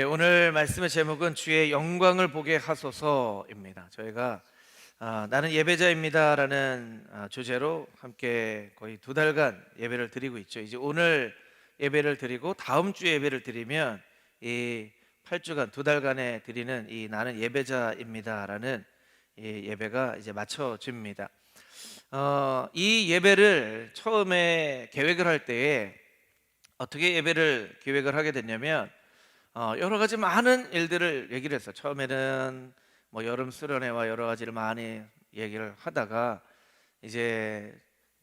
오늘 말씀의 제목은 주의 영광을 보게 하소서입니다. 저희가 나는 예배자입니다라는 주제로 함께 거의 2달간 예배를 드리고 있죠. 이제 오늘 예배를 드리고 다음 주 예배를 드리면 이 8주간 2달간에 드리는 이 나는 예배자입니다라는 이 예배가 이제 마쳐집니다. 이 예배를 처음에 계획을 할 때에 어떻게 예배를 계획을 하게 됐냐면 여러 가지 많은 일들을 얘기를 했어요. 처음에는 뭐 여름 수련회와 여러 가지를 많이 얘기를 하다가 이제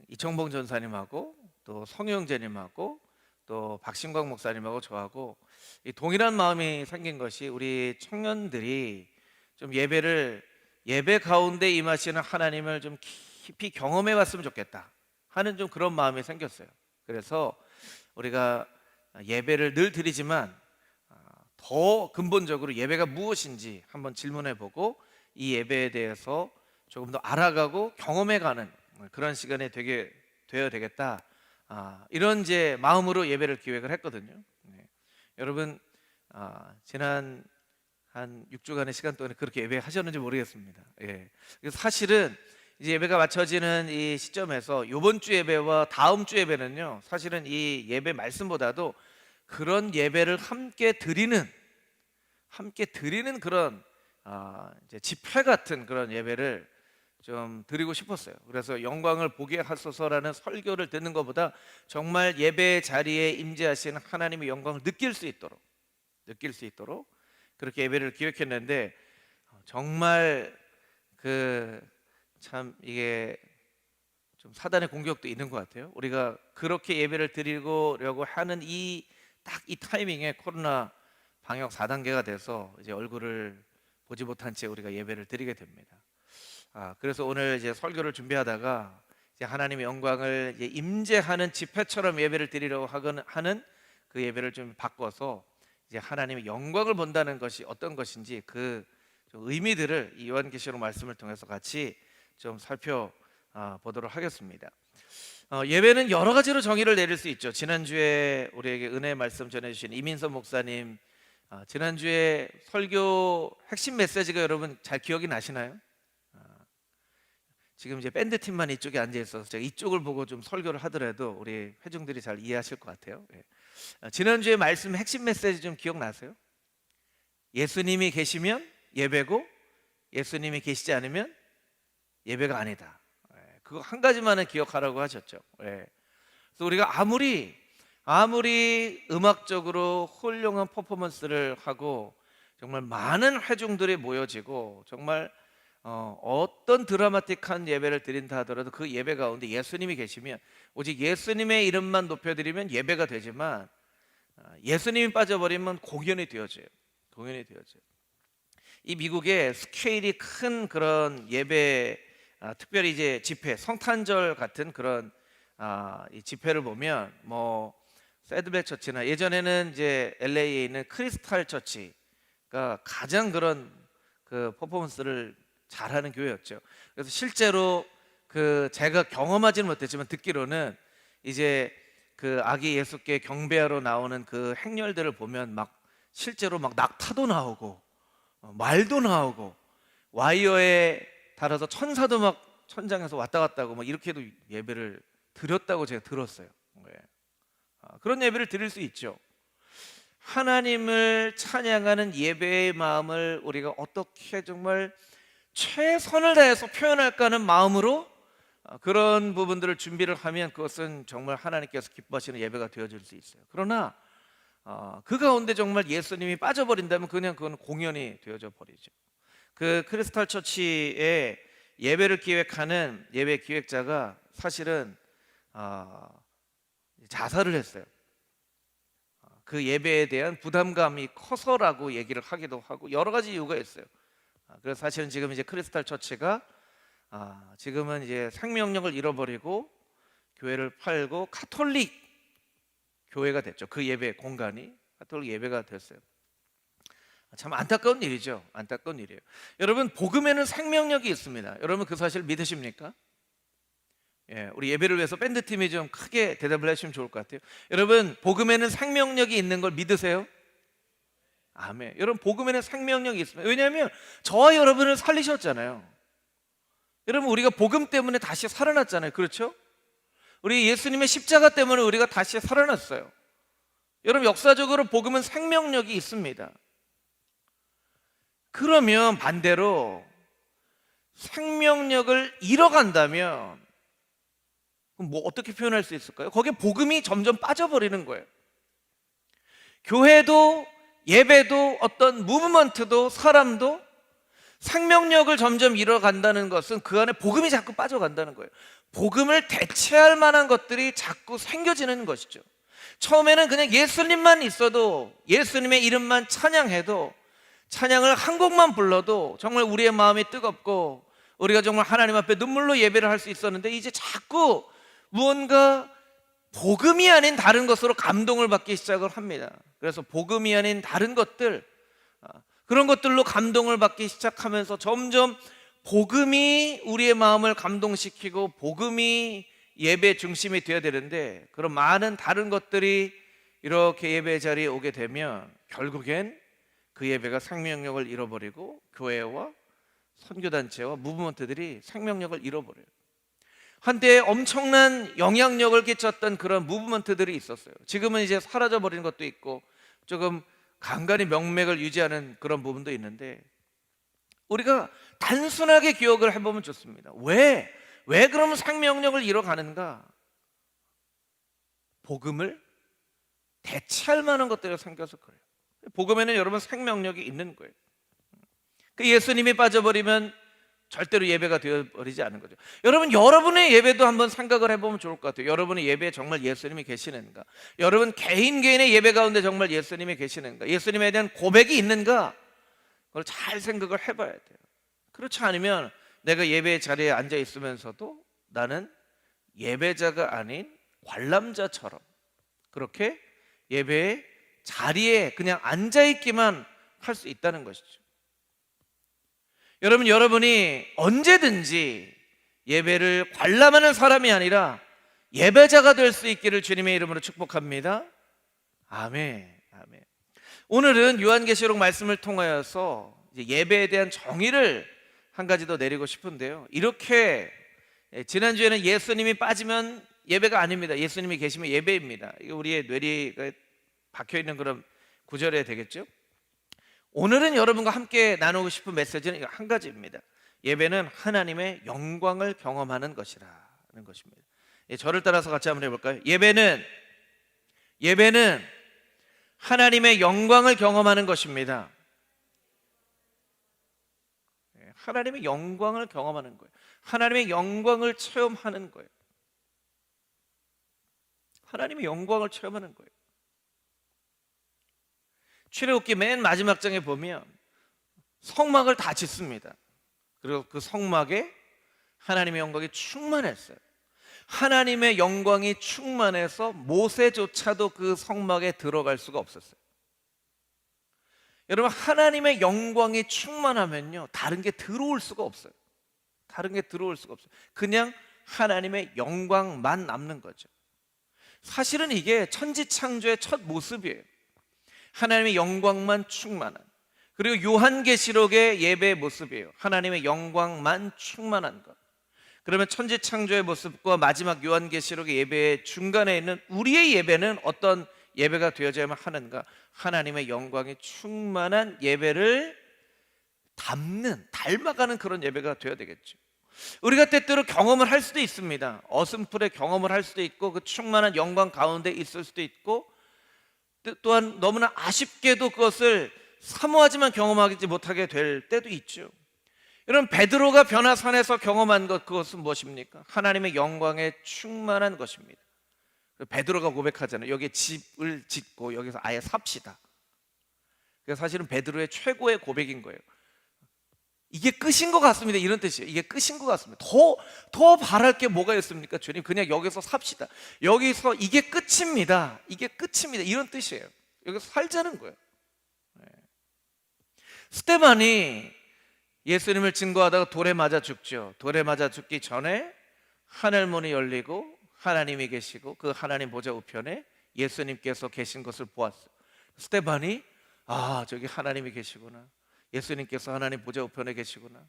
이청봉 전사님하고 또 성영재님하고 또 박신광 목사님하고 저하고 이 동일한 마음이 생긴 것이 우리 청년들이 좀 예배 가운데 임하시는 하나님을 좀 깊이 경험해 봤으면 좋겠다 하는 좀 그런 마음이 생겼어요. 그래서 우리가 예배를 늘 드리지만 더 근본적으로 예배가 무엇인지 한번 질문해 보고 이 예배에 대해서 조금 더 알아가고 경험해가는 그런 시간이 되어야 되겠다. 이런 이제 마음으로 예배를 기획을 했거든요. 여러분 지난 한 6주간의 시간 동안에 그렇게 예배하셨는지 모르겠습니다. 그래서 사실은 이제 예배가 맞춰지는 이 시점에서 이번 주 예배와 다음 주 예배는요, 사실은 이 예배 말씀보다도 그런 예배를 함께 드리는 그런 이제 집회 같은 그런 예배를 좀 드리고 싶었어요. 그래서 영광을 보게 하소서라는 설교를 듣는 것보다 정말 예배 자리에 임재하시는 하나님의 영광을 느낄 수 있도록 그렇게 예배를 기획했는데 정말 참 이게 좀 사단의 공격도 있는 것 같아요. 우리가 그렇게 예배를 드리려고 하는 딱 이 타이밍에 코로나 방역 4단계가 돼서 이제 얼굴을 보지 못한 채 우리가 예배를 드리게 됩니다. 그래서 오늘 이제 설교를 준비하다가 이제 하나님의 영광을 이제 임재하는 집회처럼 예배를 드리려고 하는 그 예배를 좀 바꿔서 이제 하나님의 영광을 본다는 것이 어떤 것인지 그 좀 의미들을 이 요한계시록 말씀을 통해서 같이 좀 살펴보도록 하겠습니다. 예배는 여러 가지로 정의를 내릴 수 있죠. 지난주에 우리에게 은혜의 말씀 전해주신 이민선 목사님 지난주에 설교 핵심 메시지가 여러분 잘 기억이 나시나요? 지금 이제 밴드팀만 이쪽에 앉아 있어서 제가 이쪽을 보고 좀 설교를 하더라도 우리 회중들이 잘 이해하실 것 같아요. 지난주에 말씀 핵심 메시지 좀 기억나세요? 예수님이 계시면 예배고 예수님이 계시지 않으면 예배가 아니다. 그거 한 가지만은 기억하라고 하셨죠. 그래서 우리가 아무리 음악적으로 훌륭한 퍼포먼스를 하고 정말 많은 회중들이 모여지고 정말 어떤 드라마틱한 예배를 드린다 하더라도 그 예배 가운데 예수님이 계시면 오직 예수님의 이름만 높여드리면 예배가 되지만 예수님이 빠져버리면 공연이 되어져요. 이 미국의 스케일이 큰 그런 예배, 특별히 이제 집회, 성탄절 같은 그런 이 집회를 보면 뭐 새드백 처치나 예전에는 이제 LA에 있는 크리스탈 처치가 가장 그런 그 퍼포먼스를 잘하는 교회였죠. 그래서 실제로 제가 경험하지는 못했지만 듣기로는 이제 그 아기 예수께 경배하러 나오는 그 행렬들을 보면 막 실제로 막 낙타도 나오고 말도 나오고 와이어에 달아서 천사도 막 천장에서 왔다 갔다 하고 막 이렇게도 예배를 드렸다고 제가 들었어요. 그런 예배를 드릴 수 있죠. 하나님을 찬양하는 예배의 마음을 우리가 어떻게 정말 최선을 다해서 표현할까 하는 마음으로 그런 부분들을 준비를 하면 그것은 정말 하나님께서 기뻐하시는 예배가 되어질 수 있어요. 그러나 그 가운데 정말 예수님이 빠져버린다면 그냥 그건 공연이 되어져 버리죠. 그 크리스탈 처치의 예배를 기획하는 예배 기획자가 사실은 자살을 했어요. 그 예배에 대한 부담감이 커서라고 얘기를 하기도 하고 여러 가지 이유가 있어요. 그래서 사실은 지금 이제 크리스탈 처치가 지금은 이제 생명력을 잃어버리고 교회를 팔고 가톨릭 교회가 됐죠. 그 예배 공간이 가톨릭 예배가 됐어요. 참 안타까운 일이죠. 안타까운 일이에요. 여러분, 복음에는 생명력이 있습니다. 여러분 그 사실 믿으십니까? 우리 예배를 위해서 밴드팀이 좀 크게 대답을 해주시면 좋을 것 같아요. 여러분, 복음에는 생명력이 있는 걸 믿으세요? 아멘. 여러분, 복음에는 생명력이 있습니다. 왜냐하면 저와 여러분을 살리셨잖아요. 여러분, 우리가 복음 때문에 다시 살아났잖아요. 그렇죠? 우리 예수님의 십자가 때문에 우리가 다시 살아났어요. 여러분, 역사적으로 복음은 생명력이 있습니다. 그러면 반대로 생명력을 잃어간다면 그럼 뭐 어떻게 표현할 수 있을까요? 거기에 복음이 점점 빠져버리는 거예요. 교회도 예배도 어떤 무브먼트도 사람도 생명력을 점점 잃어간다는 것은 그 안에 복음이 자꾸 빠져간다는 거예요. 복음을 대체할 만한 것들이 자꾸 생겨지는 것이죠. 처음에는 그냥 예수님만 있어도, 예수님의 이름만 찬양해도, 찬양을 한 곡만 불러도 정말 우리의 마음이 뜨겁고 우리가 정말 하나님 앞에 눈물로 예배를 할 수 있었는데, 이제 자꾸 무언가 복음이 아닌 다른 것으로 감동을 받기 시작을 합니다. 그래서 복음이 아닌 다른 것들, 그런 것들로 감동을 받기 시작하면서 점점 복음이 우리의 마음을 감동시키고 복음이 예배 중심이 되어야 되는데, 그런 많은 다른 것들이 이렇게 예배 자리에 오게 되면 결국엔 그 예배가 생명력을 잃어버리고 교회와 선교단체와 무브먼트들이 생명력을 잃어버려요. 한때 엄청난 영향력을 끼쳤던 그런 무브먼트들이 있었어요. 지금은 이제 사라져버린 것도 있고 조금 간간히 명맥을 유지하는 그런 부분도 있는데, 우리가 단순하게 기억을 해보면 좋습니다. 왜 그러면 생명력을 잃어가는가? 복음을 대체할 만한 것들이 생겨서 그래요. 복음에는 여러분 생명력이 있는 거예요. 그 예수님이 빠져버리면 절대로 예배가 되어버리지 않는 거죠. 여러분, 여러분의 예배도 한번 생각을 해보면 좋을 것 같아요. 여러분의 예배에 정말 예수님이 계시는가? 여러분 개인의 예배 가운데 정말 예수님이 계시는가? 예수님에 대한 고백이 있는가? 그걸 잘 생각을 해봐야 돼요. 그렇지 않으면 내가 예배 자리에 앉아 있으면서도 나는 예배자가 아닌 관람자처럼 그렇게 예배의 자리에 그냥 앉아 있기만 할 수 있다는 것이죠. 여러분이 언제든지 예배를 관람하는 사람이 아니라 예배자가 될 수 있기를 주님의 이름으로 축복합니다. 아멘. 아멘. 오늘은 요한계시록 말씀을 통하여서 이제 예배에 대한 정의를 한 가지 더 내리고 싶은데요. 이렇게 지난주에는 예수님이 빠지면 예배가 아닙니다. 예수님이 계시면 예배입니다. 이게 우리의 뇌리가 박혀있는 그런 구절이 되겠죠. 오늘은 여러분과 함께 나누고 싶은 메시지는 한 가지입니다. 예배는 하나님의 영광을 경험하는 것이라는 것입니다. 저를 따라서 같이 한번 해볼까요? 예배는 하나님의 영광을 경험하는 것입니다. 하나님의 영광을 경험하는 거예요. 하나님의 영광을 체험하는 거예요. 하나님의 영광을 체험하는 거예요. 출애굽기 맨 마지막 장에 보면 성막을 다 짓습니다. 그리고 그 성막에 하나님의 영광이 충만했어요. 하나님의 영광이 충만해서 모세조차도 그 성막에 들어갈 수가 없었어요. 여러분, 하나님의 영광이 충만하면요, 다른 게 들어올 수가 없어요. 다른 게 들어올 수가 없어요. 그냥 하나님의 영광만 남는 거죠. 사실은 이게 천지창조의 첫 모습이에요. 하나님의 영광만 충만한, 그리고 요한계시록의 예배의 모습이에요. 하나님의 영광만 충만한 것. 그러면 천지창조의 모습과 마지막 요한계시록의 예배의 중간에 있는 우리의 예배는 어떤 예배가 되어져야만 하는가? 하나님의 영광이 충만한 예배를 닮아가는 그런 예배가 되어야 되겠죠. 우리가 때때로 경험을 할 수도 있습니다. 어슴풀의 경험을 할 수도 있고 그 충만한 영광 가운데 있을 수도 있고, 또한 너무나 아쉽게도 그것을 사모하지만 경험하지 못하게 될 때도 있죠. 여러분, 베드로가 변화산에서 경험한 것, 그것은 무엇입니까? 하나님의 영광에 충만한 것입니다. 베드로가 고백하잖아요. 여기에 집을 짓고 여기서 아예 삽시다. 그래서 사실은 베드로의 최고의 고백인 거예요. 이게 끝인 것 같습니다. 이런 뜻이에요. 이게 끝인 것 같습니다. 더 바랄 게 뭐가 있습니까? 주님, 그냥 여기서 삽시다. 여기서 이게 끝입니다. 이게 끝입니다. 이런 뜻이에요. 여기서 살자는 거예요. 스데반이 예수님을 증거하다가 돌에 맞아 죽죠. 돌에 맞아 죽기 전에 하늘문이 열리고 하나님이 계시고 그 하나님 보좌 우편에 예수님께서 계신 것을 보았어요. 스데반이 아, 저기 하나님이 계시구나. 예수님께서 하나님 보좌 우편에 계시구나.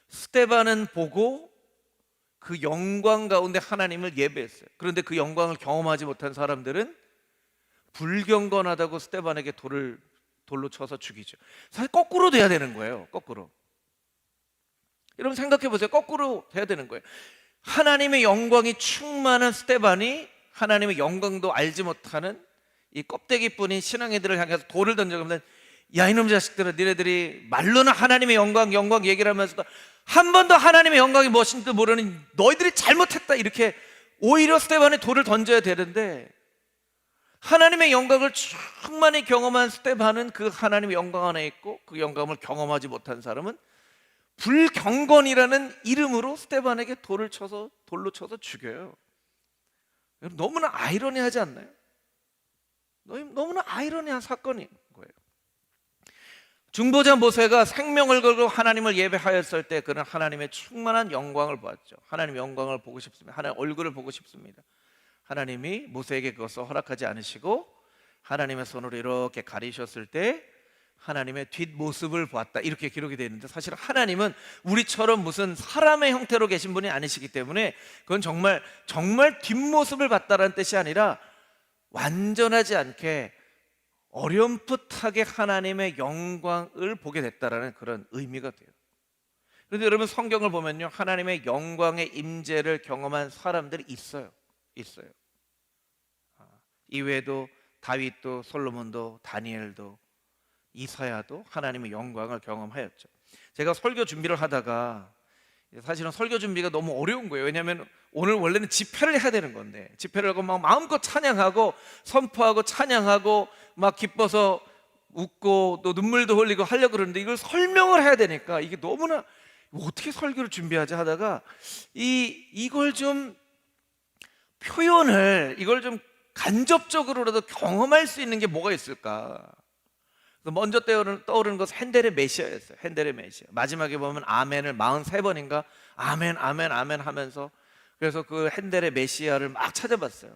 스데반은 보고 그 영광 가운데 하나님을 예배했어요. 그런데 그 영광을 경험하지 못한 사람들은 불경건하다고 스데반에게 돌로 쳐서 죽이죠. 사실 거꾸로 돼야 되는 거예요. 거꾸로. 여러분 생각해 보세요. 거꾸로 돼야 되는 거예요. 하나님의 영광이 충만한 스데반이 하나님의 영광도 알지 못하는 이 껍데기뿐인 신앙이들을 향해서 돌을 던져가면, 야 이놈 자식들아, 니네들이 말로는 하나님의 영광 얘기를 하면서도 한 번도 하나님의 영광이 무엇인지도 모르는 너희들이 잘못했다, 이렇게 오히려 스데반에 돌을 던져야 되는데, 하나님의 영광을 충만히 경험한 스데반은 그 하나님의 영광 안에 있고 그 영광을 경험하지 못한 사람은 불경건이라는 이름으로 스데반에게 돌로 쳐서 죽여요. 너무나 아이러니하지 않나요? 너무나 아이러니한 사건인 거예요. 중보자 모세가 생명을 걸고 하나님을 예배하였을 때 그는 하나님의 충만한 영광을 보았죠. 하나님의 영광을 보고 싶습니다. 하나님 얼굴을 보고 싶습니다. 하나님이 모세에게 그것을 허락하지 않으시고 하나님의 손으로 이렇게 가리셨을 때 하나님의 뒷모습을 보았다, 이렇게 기록이 되어 있는데, 사실 하나님은 우리처럼 무슨 사람의 형태로 계신 분이 아니시기 때문에 그건 정말 뒷모습을 봤다라는 뜻이 아니라 완전하지 않게 어렴풋하게 하나님의 영광을 보게 됐다라는 그런 의미가 돼요. 그런데 여러분 성경을 보면요, 하나님의 영광의 임재를 경험한 사람들이 있어요. 이외에도 다윗도, 솔로몬도, 다니엘도, 이사야도 하나님의 영광을 경험하였죠. 제가 설교 준비를 하다가 사실은 설교 준비가 너무 어려운 거예요. 왜냐하면 오늘 원래는 집회를 해야 되는 건데, 집회를 하고 막 마음껏 찬양하고 선포하고 찬양하고 막 기뻐서 웃고 또 눈물도 흘리고 하려고 그러는데, 이걸 설명을 해야 되니까 이게 너무나 어떻게 설교를 준비하지 하다가 이걸 좀 표현을, 이걸 좀 간접적으로라도 경험할 수 있는 게 뭐가 있을까? 먼저 떠오르는 것은 핸델의 메시아였어요. 핸델의 메시아. 마지막에 보면 아멘을 43번인가 아멘 아멘 아멘 하면서, 그래서 그 핸델의 메시아를 막 찾아봤어요.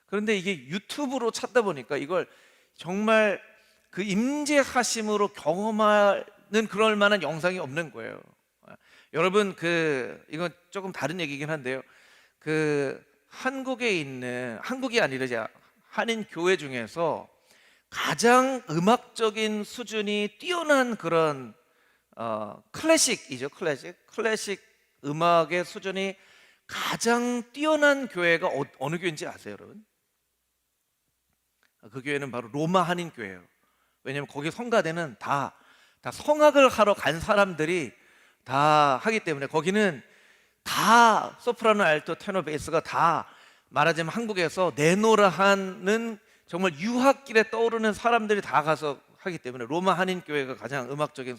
그런데 이게 유튜브로 찾다 보니까 이걸 정말 그 임재하심으로 경험하는 그럴 만한 영상이 없는 거예요. 여러분 이건 조금 다른 얘기긴 한데요, 한국에 있는, 한국이 아니라 이제 한인 교회 중에서 가장 음악적인 수준이 뛰어난 그런 클래식이죠. 클래식 음악의 수준이 가장 뛰어난 교회가 어느 교회인지 아세요, 여러분? 그 교회는 바로 로마 한인 교회예요. 왜냐하면 거기 성가대는 다 성악을 하러 간 사람들이 다 하기 때문에, 거기는 다 소프라노, 알토, 테너, 베이스가 다 말하자면 한국에서 내노라 하는 정말 유학길에 떠오르는 사람들이 다 가서 하기 때문에, 로마 한인교회가 가장 음악적인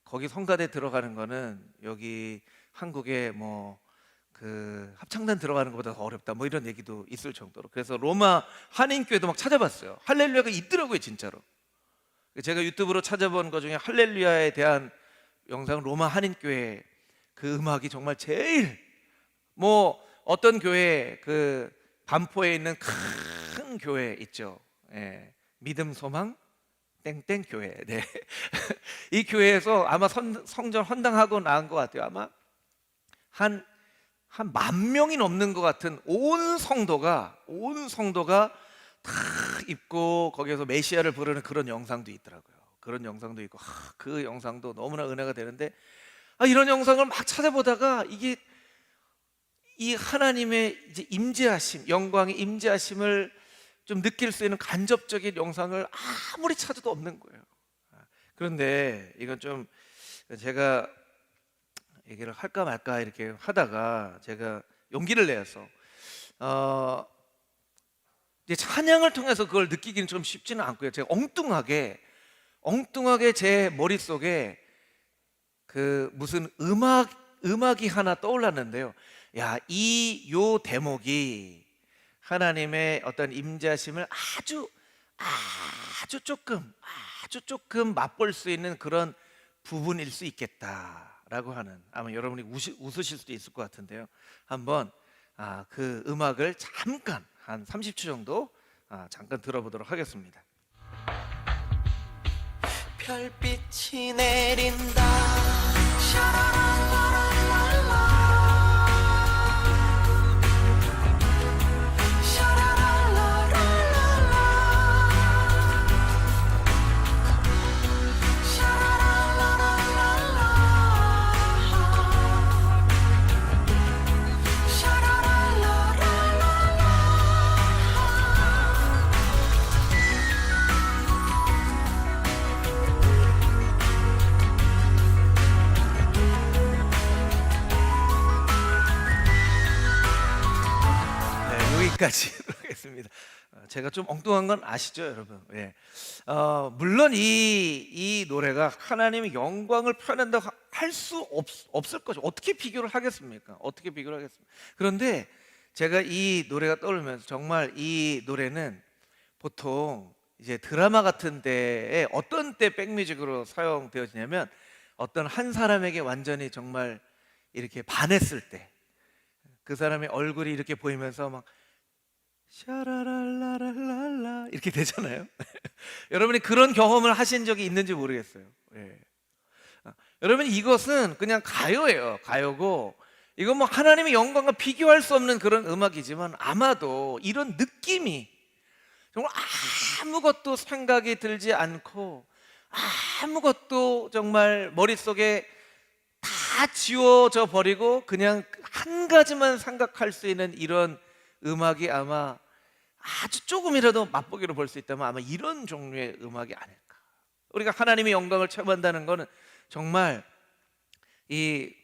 거기 성가대 들어가는 거는 여기 한국에 합창단 들어가는 것보다 더 어렵다, 이런 얘기도 있을 정도로. 그래서 로마 한인교회도 막 찾아봤어요. 할렐루야가 있더라고요, 진짜로. 제가 유튜브로 찾아본 것 중에 할렐루야에 대한 영상은 로마 한인교회 그 음악이 정말 제일, 어떤 교회, 반포에 있는 큰 교회 있죠. 믿음 소망 땡땡 교회. 네. 이 교회에서 아마 성전 헌당하고 나온 것 같아요. 아마 한 10,000명이 넘는 것 같은 온 성도가 다 입고 거기에서 메시아를 부르는 그런 영상도 있더라고요. 그런 영상도 있고, 그 영상도 너무나 은혜가 되는데, 이런 영상을 막 찾아보다가 이 하나님의 이제 임재하심, 영광의 임재하심을 좀 느낄 수 있는 간접적인 영상을 아무리 찾아도 없는 거예요. 그런데 이건 좀 제가 얘기를 할까 말까 이렇게 하다가 제가 용기를 내서 이제 찬양을 통해서 그걸 느끼기는 좀 쉽지는 않고요. 제가 엉뚱하게 제 머릿속에 무슨 음악이 하나 떠올랐는데요. 요 대목이 하나님의 어떤 임재하심을 아주 조금 맛볼 수 있는 그런 부분일 수 있겠다라고 하는, 아마 여러분이 웃으실 수도 있을 것 같은데요. 한번 그 음악을 잠깐 한 30초 정도 잠깐 들어보도록 하겠습니다. 별빛이 내린다. 샤라랄라랄랄라. 샤라랄라랄랄라. 샤라랄라랄랄라. 여기까지 하겠습니다. 제가 좀 엉뚱한 건 아시죠, 여러분? 예. 물론 이 노래가 하나님의 영광을 표현한다고 할 수 없을 거죠. 어떻게 비교를 하겠습니까? 어떻게 비교를 하겠습니까? 그런데 제가 이 노래가 떠오르면서 정말 이 노래는 보통 이제 드라마 같은 데에 어떤 때 백뮤직으로 사용되어지냐면 어떤 한 사람에게 완전히 정말 이렇게 반했을 때 그 사람의 얼굴이 이렇게 보이면서 막 샤라랄라랄랄라 이렇게 되잖아요. 여러분이 그런 경험을 하신 적이 있는지 모르겠어요. 예. 여러분 이것은 그냥 가요예요. 가요고 이건 뭐 하나님의 영광과 비교할 수 없는 그런 음악이지만 아마도 이런 느낌이 정말 아무것도 생각이 들지 않고 아무것도 정말 머릿속에 다 지워져 버리고 그냥 한 가지만 생각할 수 있는 이런 음악이 아마 아주 조금이라도 맛보기로 볼 수 있다면 아마 이런 종류의 음악이 아닐까. 우리가 하나님의 영광을 체험한다는 것은 정말 이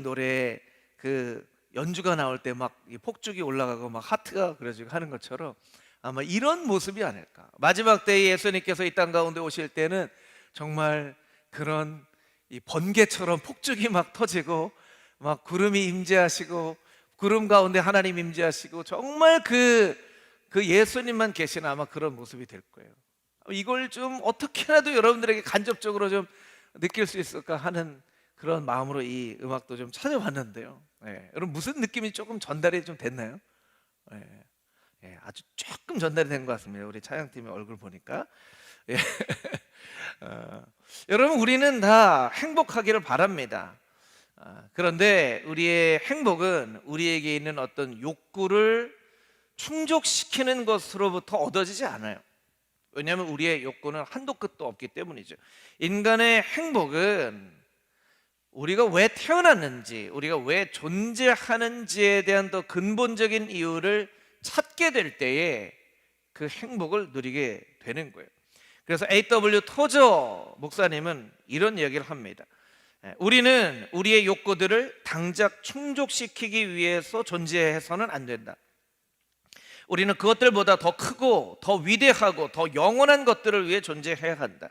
노래에 그 연주가 나올 때 막 폭죽이 올라가고 막 하트가 그려지고 하는 것처럼 아마 이런 모습이 아닐까. 마지막 때에 예수님께서 이 땅 가운데 오실 때는 정말 그런 이 번개처럼 폭죽이 막 터지고 막 구름이 임재하시고 구름 가운데 하나님 임재하시고 정말 그 예수님만 계시는 아마 그런 모습이 될 거예요. 이걸 좀 어떻게라도 여러분들에게 간접적으로 좀 느낄 수 있을까 하는 그런 마음으로 이 음악도 좀 찾아봤는데요. 예, 여러분 무슨 느낌이 조금 전달이 좀 됐나요? 예, 아주 조금 전달이 된 것 같습니다. 우리 차양팀의 얼굴 보니까. 예. 여러분 우리는 다 행복하기를 바랍니다. 그런데 우리의 행복은 우리에게 있는 어떤 욕구를 충족시키는 것으로부터 얻어지지 않아요. 왜냐하면 우리의 욕구는 한도 끝도 없기 때문이죠. 인간의 행복은 우리가 왜 태어났는지, 우리가 왜 존재하는지에 대한 더 근본적인 이유를 찾게 될 때에 그 행복을 누리게 되는 거예요. 그래서 A.W. 토저 목사님은 이런 이야기를 합니다. 우리는 우리의 욕구들을 당장 충족시키기 위해서 존재해서는 안 된다. 우리는 그것들보다 더 크고 더 위대하고 더 영원한 것들을 위해 존재해야 한다.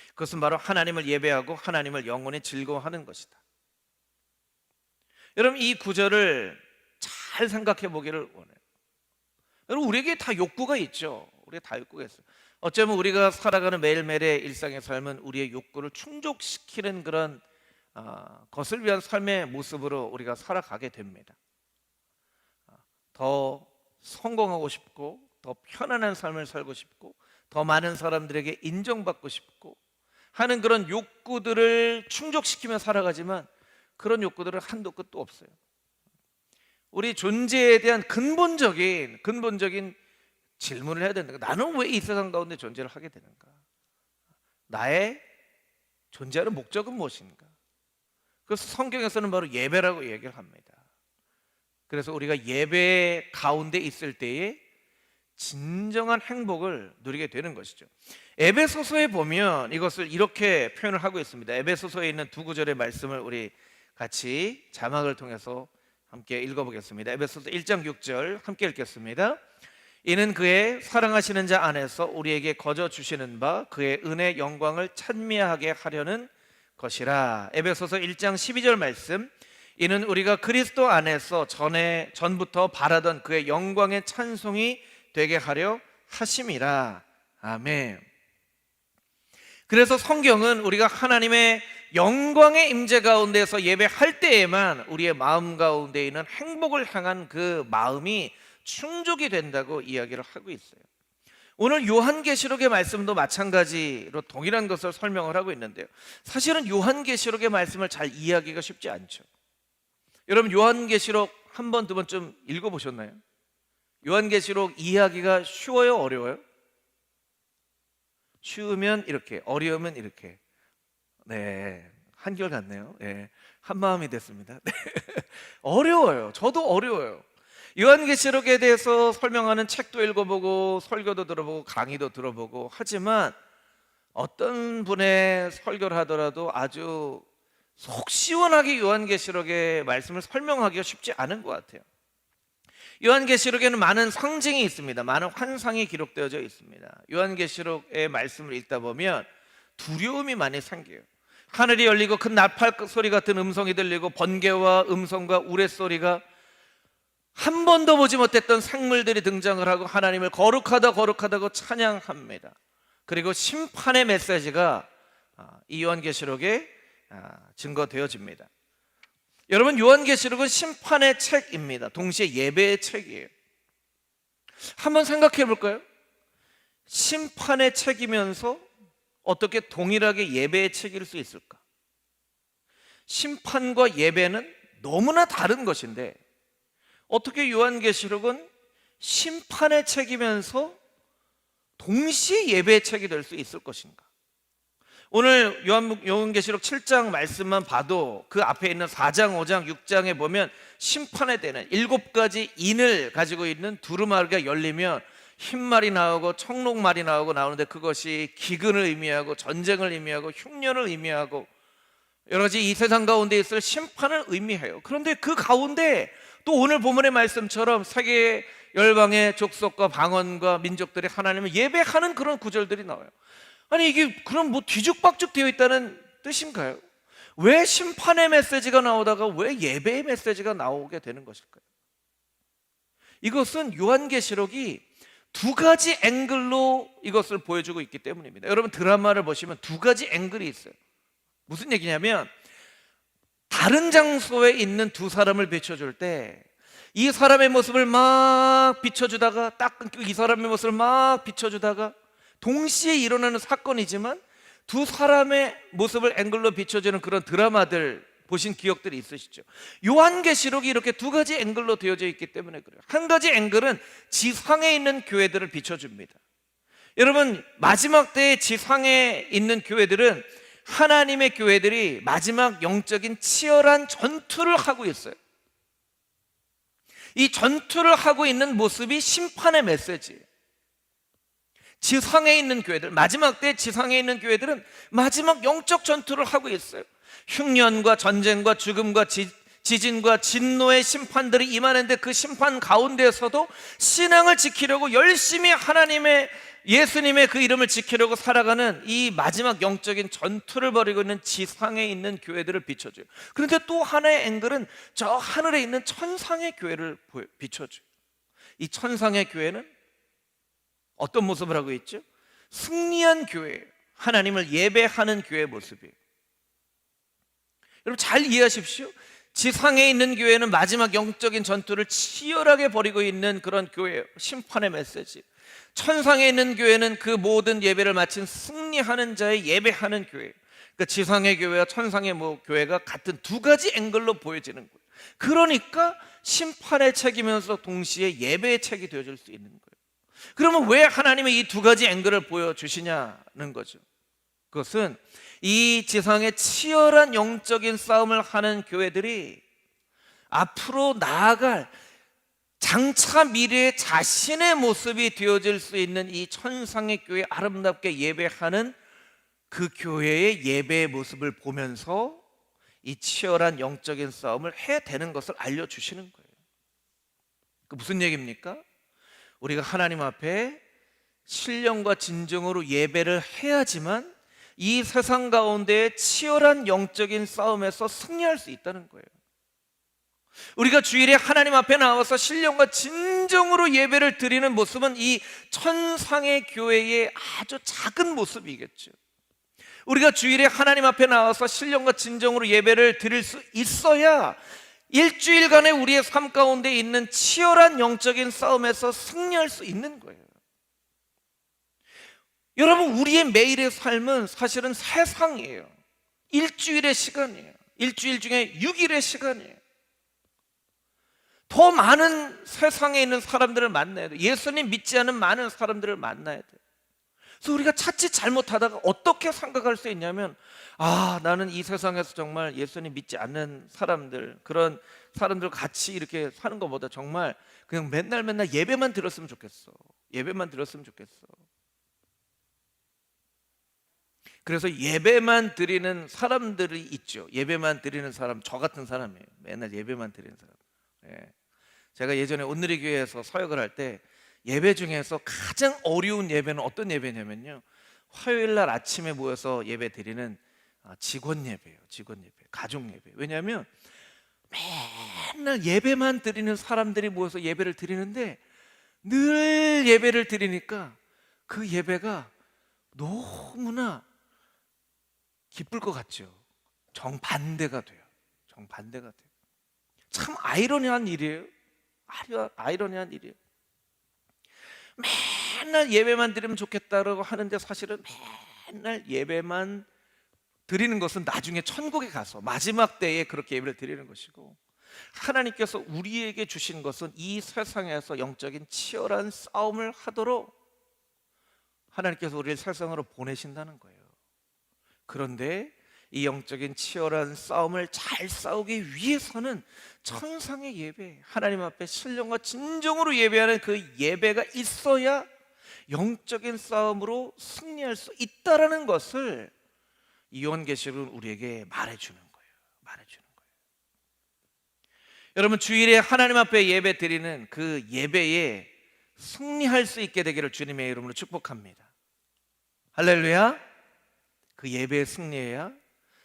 그것은 바로 하나님을 예배하고 하나님을 영원히 즐거워하는 것이다. 여러분 이 구절을 잘 생각해 보기를 원해요. 여러분 우리에게 다 욕구가 있죠. 우리가 다 욕구가 있어요. 어쩌면 우리가 살아가는 매일매일의 일상의 삶은 우리의 욕구를 충족시키는 그런 것을 위한 삶의 모습으로 우리가 살아가게 됩니다. 더 성공하고 싶고 더 편안한 삶을 살고 싶고 더 많은 사람들에게 인정받고 싶고 하는 그런 욕구들을 충족시키며 살아가지만 그런 욕구들은 한도 끝도 없어요. 우리 존재에 대한 근본적인 질문을 해야 된다. 나는 왜 이 세상 가운데 존재를 하게 되는가? 나의 존재하는 목적은 무엇인가? 그래서 성경에서는 바로 예배라고 얘기를 합니다. 그래서 우리가 예배 가운데 있을 때에 진정한 행복을 누리게 되는 것이죠. 에베소서에 보면 이것을 이렇게 표현을 하고 있습니다. 에베소서에 있는 두 구절의 말씀을 우리 같이 자막을 통해서 함께 읽어보겠습니다. 에베소서 1장 6절 함께 읽겠습니다. 이는 그의 사랑하시는 자 안에서 우리에게 거저 주시는 바 그의 은혜 영광을 찬미하게 하려는 것이라. 에베소서 1장 12절 말씀. 이는 우리가 그리스도 안에서 전부터 바라던 그의 영광의 찬송이 되게 하려 하심이라. 아멘. 그래서 성경은 우리가 하나님의 영광의 임재 가운데서 예배할 때에만 우리의 마음 가운데 있는 행복을 향한 그 마음이 충족이 된다고 이야기를 하고 있어요. 오늘 요한계시록의 말씀도 마찬가지로 동일한 것을 설명을 하고 있는데요, 사실은 요한계시록의 말씀을 잘 이해하기가 쉽지 않죠. 여러분, 요한계시록 한 번, 두 번쯤 읽어보셨나요? 요한계시록 이해하기가 쉬워요, 어려워요? 쉬우면 이렇게, 어려우면 이렇게. 네, 한결 같네요. 네, 한 마음이 됐습니다. 네. 어려워요. 저도 어려워요. 요한계시록에 대해서 설명하는 책도 읽어보고 설교도 들어보고 강의도 들어보고 하지만 어떤 분의 설교를 하더라도 아주 속 시원하게 요한계시록의 말씀을 설명하기가 쉽지 않은 것 같아요. 요한계시록에는 많은 상징이 있습니다. 많은 환상이 기록되어져 있습니다. 요한계시록의 말씀을 읽다 보면 두려움이 많이 생겨요. 하늘이 열리고 큰 나팔 소리 같은 음성이 들리고 번개와 음성과 우레소리가 한 번도 보지 못했던 생물들이 등장을 하고 하나님을 거룩하다 거룩하다고 찬양합니다. 그리고 심판의 메시지가 이 요한계시록에 증거되어집니다. 여러분, 요한계시록은 심판의 책입니다. 동시에 예배의 책이에요. 한번 생각해 볼까요? 심판의 책이면서 어떻게 동일하게 예배의 책일 수 있을까? 심판과 예배는 너무나 다른 것인데 어떻게 요한계시록은 심판의 책이면서 동시에 예배의 책이 될 수 있을 것인가? 오늘 요한계시록 7장 말씀만 봐도 그 앞에 있는 4장, 5장, 6장에 보면 심판에 대한 7가지 인을 가지고 있는 두루마리가 열리면 흰말이 나오고 청록말이 나오는데 그것이 기근을 의미하고 전쟁을 의미하고 흉년을 의미하고 여러 가지 이 세상 가운데 있을 심판을 의미해요. 그런데 그 가운데 또 오늘 본문의 말씀처럼 세계 열방의 족속과 방언과 민족들이 하나님을 예배하는 그런 구절들이 나와요. 아니, 이게 그럼 뭐 뒤죽박죽 되어 있다는 뜻인가요? 왜 심판의 메시지가 나오다가 왜 예배의 메시지가 나오게 되는 것일까요? 이것은 요한계시록이 두 가지 앵글로 이것을 보여주고 있기 때문입니다. 여러분, 드라마를 보시면 두 가지 앵글이 있어요. 무슨 얘기냐면 다른 장소에 있는 두 사람을 비춰줄 때 이 사람의 모습을 막 비춰주다가 딱 끊기고 이 사람의 모습을 막 비춰주다가 동시에 일어나는 사건이지만 두 사람의 모습을 앵글로 비춰주는 그런 드라마들 보신 기억들이 있으시죠? 요한계시록이 이렇게 두 가지 앵글로 되어져 있기 때문에 그래요. 한 가지 앵글은 지상에 있는 교회들을 비춰줍니다. 여러분, 마지막 때의 지상에 있는 교회들은 하나님의 교회들이 마지막 영적인 치열한 전투를 하고 있어요. 이 전투를 하고 있는 모습이 심판의 메시지예요. 지상에 있는 교회들, 마지막 때 지상에 있는 교회들은 마지막 영적 전투를 하고 있어요. 흉년과 전쟁과 죽음과 지진과 진노의 심판들이 임하는데 그 심판 가운데서도 신앙을 지키려고 열심히 하나님의 예수님의 그 이름을 지키려고 살아가는 이 마지막 영적인 전투를 벌이고 있는 지상에 있는 교회들을 비춰줘요. 그런데 또 하나의 앵글은 저 하늘에 있는 천상의 교회를 비춰줘요. 이 천상의 교회는 어떤 모습을 하고 있죠? 승리한 교회예요. 하나님을 예배하는 교회의 모습이에요. 여러분, 잘 이해하십시오. 지상에 있는 교회는 마지막 영적인 전투를 치열하게 벌이고 있는 그런 교회예요. 심판의 메시지. 천상에 있는 교회는 그 모든 예배를 마친 승리하는 자의 예배하는 교회예요. 그러니까 지상의 교회와 천상의 교회가 같은 두 가지 앵글로 보여지는 거예요. 그러니까 심판의 책이면서 동시에 예배의 책이 되어질 수 있는 거예요. 그러면 왜 하나님이 이 두 가지 앵글을 보여주시냐는 거죠. 그것은 이 지상의 치열한 영적인 싸움을 하는 교회들이 앞으로 나아갈 장차 미래의 자신의 모습이 되어질 수 있는 이 천상의 교회 아름답게 예배하는 그 교회의 예배의 모습을 보면서 이 치열한 영적인 싸움을 해야 되는 것을 알려주시는 거예요. 그 무슨 얘기입니까? 우리가 하나님 앞에 신령과 진정으로 예배를 해야지만 이 세상 가운데 치열한 영적인 싸움에서 승리할 수 있다는 거예요. 우리가 주일에 하나님 앞에 나와서 신령과 진정으로 예배를 드리는 모습은 이 천상의 교회의 아주 작은 모습이겠죠. 우리가 주일에 하나님 앞에 나와서 신령과 진정으로 예배를 드릴 수 있어야 일주일간의 우리의 삶 가운데 있는 치열한 영적인 싸움에서 승리할 수 있는 거예요. 여러분, 우리의 매일의 삶은 사실은 세상이에요. 일주일의 시간이에요. 일주일 중에 6일의 시간이에요. 더 많은 세상에 있는 사람들을 만나야 돼요. 예수님 믿지 않은 많은 사람들을 만나야 돼요. 그래서 우리가 자칫 잘못하다가 어떻게 생각할 수 있냐면, 나는 이 세상에서 정말 예수님 믿지 않는 사람들, 그런 사람들 같이 이렇게 사는 것보다 정말 그냥 맨날 예배만 들었으면 좋겠어. 예배만 들었으면 좋겠어. 그래서 예배만 드리는 사람들이 있죠. 예배만 드리는 사람, 저 같은 사람이에요. 맨날 예배만 드리는 사람. 제가 예전에 온누리교회에서 사역을 할 때 예배 중에서 가장 어려운 예배는 어떤 예배냐면요, 화요일 날 아침에 모여서 예배 드리는 직원 예배예요. 직원 예배, 가족 예배. 왜냐하면 맨날 예배만 드리는 사람들이 모여서 예배를 드리는데, 늘 예배를 드리니까 그 예배가 너무나 기쁠 것 같죠. 정반대가 돼요. 정반대가 돼요. 참 아이러니한 일이에요. 아이러니한 일이에요. 맨날 예배만 드리면 좋겠다라고 하는데, 사실은 맨날 예배만 드리는 것은 나중에 천국에 가서 마지막 때에 그렇게 예배를 드리는 것이고, 하나님께서 우리에게 주신 것은 이 세상에서 영적인 치열한 싸움을 하도록 하나님께서 우리를 세상으로 보내신다는 거예요. 그런데 이 영적인 치열한 싸움을 잘 싸우기 위해서는 천상의 예배, 하나님 앞에 신령과 진정으로 예배하는 그 예배가 있어야 영적인 싸움으로 승리할 수 있다라는 것을 이 요한계시록은 우리에게 말해주는 거예요. 말해주는 거예요. 여러분, 주일에 하나님 앞에 예배 드리는 그 예배에 승리할 수 있게 되기를 주님의 이름으로 축복합니다. 할렐루야. 그 예배에 승리해야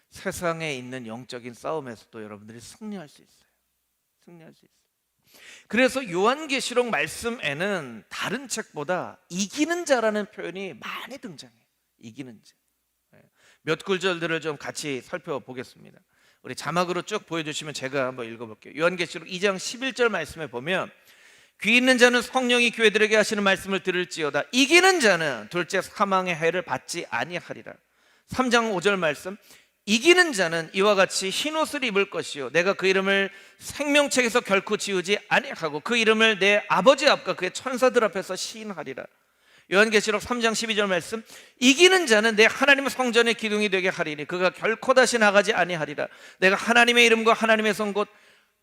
세상에 있는 영적인 싸움에서도 여러분들이 승리할 수 있어요. 승리할 수 있어요. 그래서 요한계시록 말씀에는 다른 책보다 이기는 자라는 표현이 많이 등장해요. 이기는 자. 몇 구절들을 좀 같이 살펴보겠습니다. 우리 자막으로 쭉 보여주시면 제가 한번 읽어볼게요. 요한계시록 2장 11절 말씀에 보면, 귀 있는 자는 성령이 교회들에게 하시는 말씀을 들을지어다. 이기는 자는 둘째 사망의 해를 받지 아니하리라. 3장 5절 말씀, 이기는 자는 이와 같이 흰옷을 입을 것이요 내가 그 이름을 생명책에서 결코 지우지 아니하고 그 이름을 내 아버지 앞과 그의 천사들 앞에서 시인하리라. 요한계시록 3장 12절 말씀, 이기는 자는 내 하나님의 성전의 기둥이 되게 하리니 그가 결코 다시 나가지 아니하리라. 내가 하나님의 이름과 하나님의 성 곧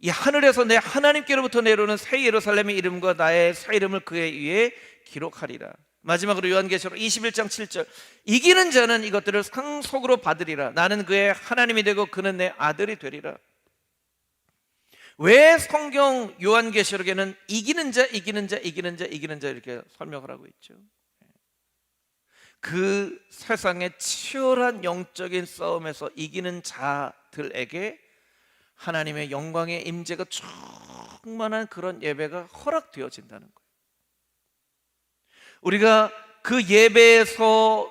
이 하늘에서 내 하나님께로부터 내려오는 새 예루살렘의 이름과 나의 새 이름을 그의 위에 기록하리라. 마지막으로 요한계시록 21장 7절, 이기는 자는 이것들을 상속으로 받으리라. 나는 그의 하나님이 되고 그는 내 아들이 되리라. 왜 성경 요한계시록에는 이기는 자, 이기는 자, 이기는 자, 이기는 자 이렇게 설명을 하고 있죠? 그 세상의 치열한 영적인 싸움에서 이기는 자들에게 하나님의 영광의 임재가 충만한 그런 예배가 허락되어진다는 거예요. 우리가 그 예배에서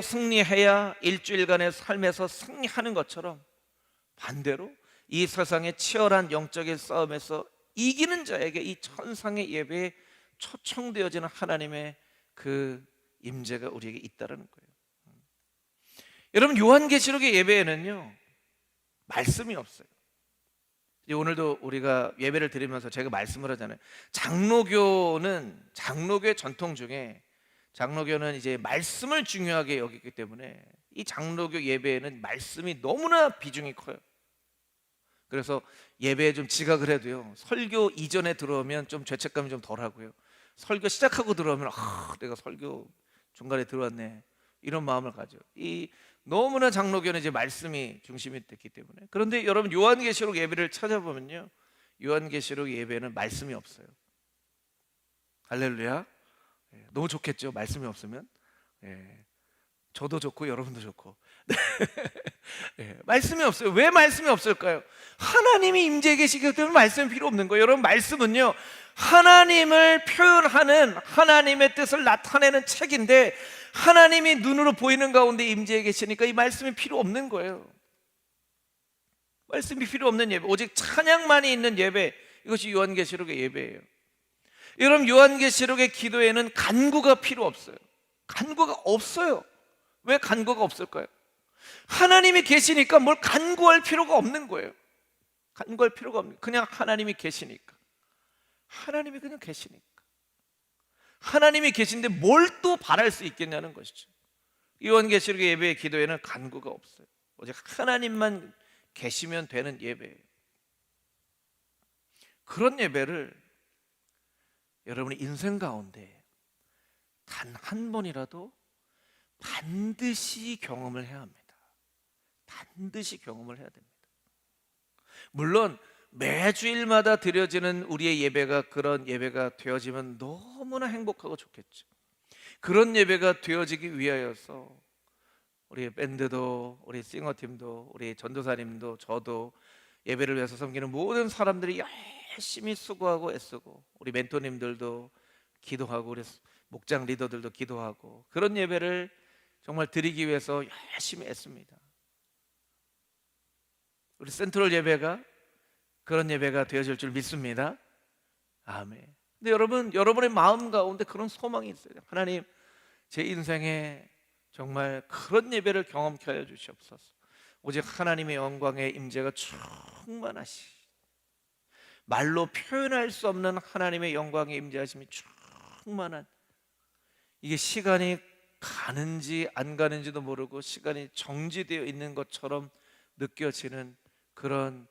승리해야 일주일간의 삶에서 승리하는 것처럼, 반대로 이 세상의 치열한 영적인 싸움에서 이기는 자에게 이 천상의 예배에 초청되어지는 하나님의 그 임재가 우리에게 있다는 거예요. 여러분, 요한계시록의 예배에는요 말씀이 없어요. 오늘도 우리가 예배를 드리면서 제가 말씀을 하잖아요. 장로교의 전통 중에, 장로교는 이제 말씀을 중요하게 여기기 때문에 이 장로교 예배에는 말씀이 너무나 비중이 커요. 그래서 예배에 좀 지각을 해도요, 설교 이전에 들어오면 좀 죄책감이 좀 덜하고요, 설교 시작하고 들어오면 내가 설교 중간에 들어왔네, 이런 마음을 가져. 이 너무나 장로교는 이제 말씀이 중심이 됐기 때문에. 그런데 여러분, 요한계시록 예배를 찾아보면요, 요한계시록 예배는 말씀이 없어요. 할렐루야. 너무 좋겠죠, 말씀이 없으면. 저도 좋고 여러분도 좋고. 말씀이 없어요. 왜 말씀이 없을까요? 하나님이 임재해 계시기 때문에 말씀이 필요 없는 거예요. 여러분, 말씀은요 하나님을 표현하는, 하나님의 뜻을 나타내는 책인데, 하나님이 눈으로 보이는 가운데 임재해 계시니까 이 말씀이 필요 없는 거예요. 말씀이 필요 없는 예배, 오직 찬양만이 있는 예배, 이것이 요한계시록의 예배예요. 여러분, 요한계시록의 기도에는 간구가 필요 없어요. 간구가 없어요. 왜 간구가 없을까요? 하나님이 계시니까 뭘 간구할 필요가 없는 거예요. 간구할 필요가 없는, 그냥 하나님이 계시니까. 하나님이 그냥 계시니까. 하나님이 계신데 뭘 또 바랄 수 있겠냐는 것이죠. 요한계시록 예배의 기도에는 간구가 없어요. 오직 하나님만 계시면 되는 예배예요. 그런 예배를 여러분의 인생 가운데 단 한 번이라도 반드시 경험을 해야 합니다. 반드시 경험을 해야 됩니다. 물론 매주일마다 드려지는 우리의 예배가 그런 예배가 되어지면 너무나 행복하고 좋겠죠. 그런 예배가 되어지기 위하여서 우리 밴드도, 우리 싱어팀도, 우리 전도사님도, 저도 예배를 위해서 섬기는 모든 사람들이 열심히 수고하고 애쓰고, 우리 멘토님들도 기도하고, 우리 목장 리더들도 기도하고, 그런 예배를 정말 드리기 위해서 열심히 애씁니다. 우리 센트럴 예배가 그런 예배가 되어질 줄 믿습니다. 아멘. 근데 여러분, 여러분의 마음 가운데 그런 소망이 있어요. 하나님, 제 인생에 정말 그런 예배를 경험케 하여 주시옵소서. 오직 하나님의 영광의 임재가 충만하시, 말로 표현할 수 없는 하나님의 영광의 임재하심이 충만한, 이게 시간이 가는지 안 가는지도 모르고 시간이 정지되어 있는 것처럼 느껴지는 그런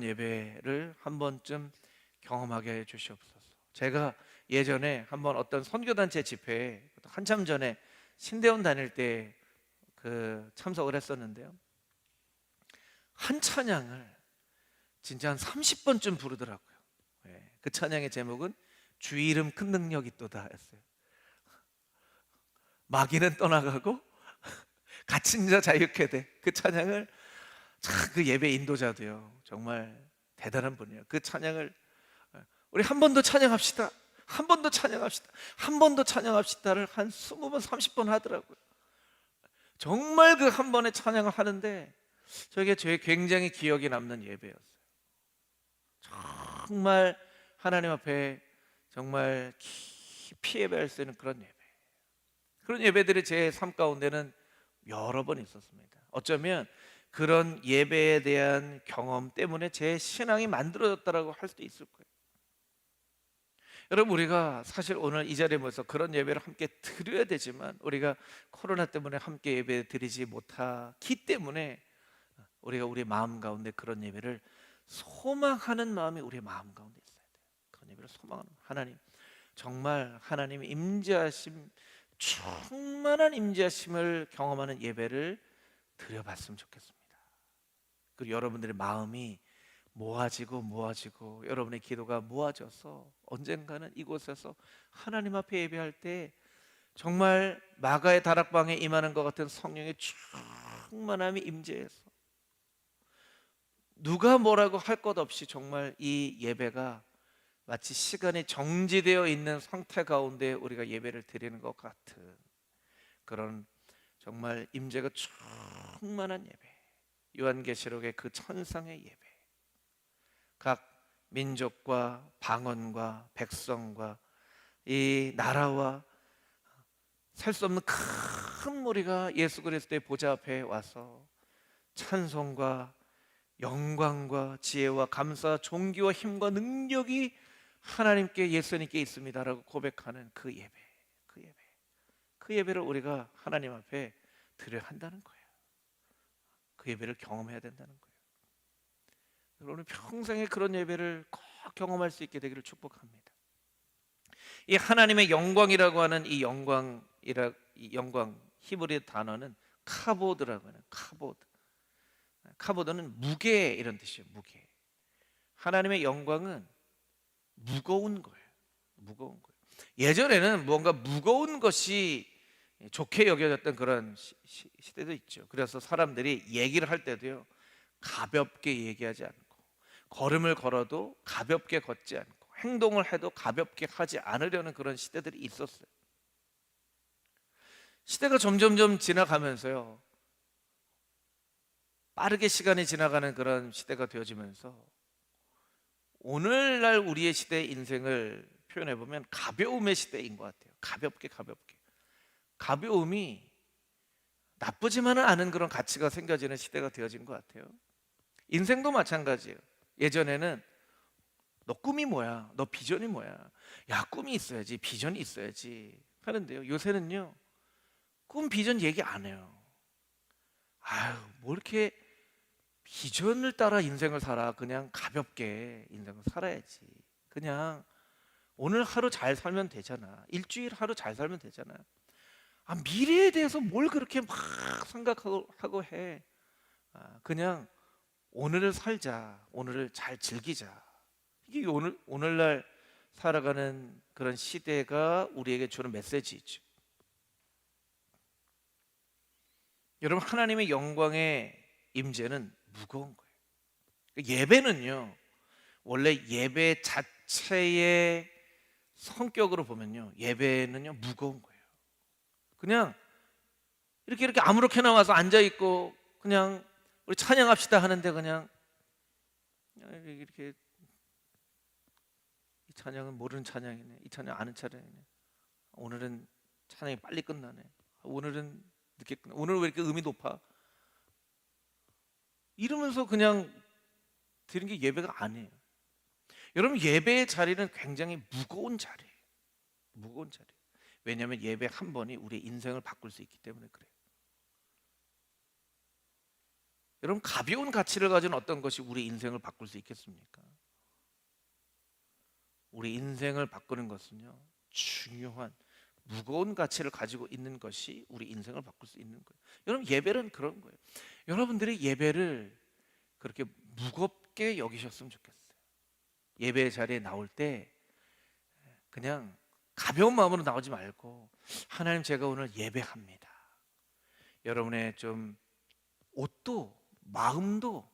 예배를 한 번쯤 경험하게 해 주시옵소서. 제가 예전에 한번 어떤 선교단체 집회에 한참 전에 신대원 다닐 때 참석을 했었는데요, 한 찬양을 진짜 한 30번쯤 부르더라고요. 그 찬양의 제목은 주 이름 큰 능력 있도다 였어요. 마귀는 떠나가고 갇힌 자 자유케 돼. 그 찬양을 참, 그 예배 인도자도요 정말 대단한 분이에요. 그 찬양을 우리 한 번 더 찬양합시다, 한 번 더 찬양합시다, 한 번 더 찬양합시다를 한 20번 30번 하더라고요. 정말 그 한 번에 찬양을 하는데 저게 제 굉장히 기억에 남는 예배였어요. 정말 하나님 앞에 정말 깊이 예배할 수 있는 그런 예배, 그런 예배들이 제 삶 가운데는 여러 번 있었습니다. 어쩌면 그런 예배에 대한 경험 때문에 제 신앙이 만들어졌다고 할 수도 있을 거예요. 여러분, 우리가 사실 오늘 이 자리에 모여서 그런 예배를 함께 드려야 되지만 우리가 코로나 때문에 함께 예배 드리지 못하기 때문에 우리가 우리 마음 가운데 그런 예배를 소망하는 마음이 우리 마음 가운데 있어야 돼요. 그런 예배를 소망하는, 하나님, 정말 하나님의 임재하심, 충만한 임재하심을 경험하는 예배를 드려봤으면 좋겠습니다. 그리고 여러분들의 마음이 모아지고 여러분의 기도가 모아져서 언젠가는 이곳에서 하나님 앞에 예배할 때 정말 마가의 다락방에 임하는 것 같은 성령의 충만함이 임재해서 누가 뭐라고 할 것 없이 정말 이 예배가 마치 시간이 정지되어 있는 상태 가운데 우리가 예배를 드리는 것 같은 그런 정말 임재가 충만한 예배, 요한계시록의 그 천상의 예배, 각 민족과 방언과 백성과 이 나라와 살 수 없는 큰 무리가 예수 그리스도의 보좌 앞에 와서 찬송과 영광과 지혜와 감사, 존귀와 힘과 능력이 하나님께, 예수님께 있습니다라고 고백하는 그 예배, 그 예배를 우리가 하나님 앞에 드려야 한다는 거예요. 그 예배를 경험해야 된다는 거예요. 여러분, 평생에 그런 예배를 꼭 경험할 수 있게 되기를 축복합니다. 이 하나님의 영광이라고 하는 이 영광, 히브리 단어는 카보드라고 하는, 카보드는 무게, 이런 뜻이에요. 무게. 하나님의 영광은 무거운 거예요. 무거운 거예요. 예전에는 뭔가 무거운 것이 좋게 여겨졌던 그런 시대도 있죠. 그래서 사람들이 얘기를 할 때도요 가볍게 얘기하지 않고, 걸음을 걸어도 가볍게 걷지 않고, 행동을 해도 가볍게 하지 않으려는 그런 시대들이 있었어요. 시대가 점점점 지나가면서요, 빠르게 시간이 지나가는 그런 시대가 되어지면서 오늘날 우리의 시대의 인생을 표현해 보면 가벼움의 시대인 것 같아요. 가볍게 가벼움이 나쁘지만은 않은 그런 가치가 생겨지는 시대가 되어진 것 같아요. 인생도 마찬가지예요. 예전에는 너 꿈이 뭐야? 너 비전이 뭐야? 야, 꿈이 있어야지, 비전이 있어야지 하는데요. 요새는요, 꿈, 비전 얘기 안 해요. 아유, 뭐 이렇게 비전을 따라 인생을 살아. 그냥 가볍게 인생을 살아야지. 그냥 오늘 하루 잘 살면 되잖아. 일주일 하루 잘 살면 되잖아. 아, 미래에 대해서 뭘 그렇게 막 생각하고 해. 그냥 오늘을 살자. 오늘을 잘 즐기자. 이게 오늘날 살아가는 그런 시대가 우리에게 주는 메시지죠. 여러분, 하나님의 영광의 임재는 무거운 거예요. 예배는요, 원래 예배 자체의 성격으로 보면요, 예배는요 무거운 거예요. 그냥 이렇게 아무렇게나 와서 앉아 있고 그냥 우리 찬양합시다 하는데 그냥 이렇게, 이 찬양은 모르는 찬양이네, 이 찬양 아는 찬양이네, 오늘은 찬양이 빨리 끝나네, 오늘은 늦게 끝나, 오늘 왜 이렇게 음이 높아, 이러면서 그냥 드린 게 예배가 아니에요. 여러분, 예배의 자리는 굉장히 무거운 자리예요. 무거운 자리. 왜냐하면 예배 한 번이 우리의 인생을 바꿀 수 있기 때문에 그래요. 여러분, 가벼운 가치를 가진 어떤 것이 우리 인생을 바꿀 수 있겠습니까? 우리 인생을 바꾸는 것은요, 중요한 무거운 가치를 가지고 있는 것이 우리 인생을 바꿀 수 있는 거예요. 여러분, 예배는 그런 거예요. 여러분들이 예배를 그렇게 무겁게 여기셨으면 좋겠어요. 예배 자리에 나올 때 그냥 가벼운 마음으로 나오지 말고, 하나님, 제가 오늘 예배합니다. 여러분의 좀 옷도, 마음도,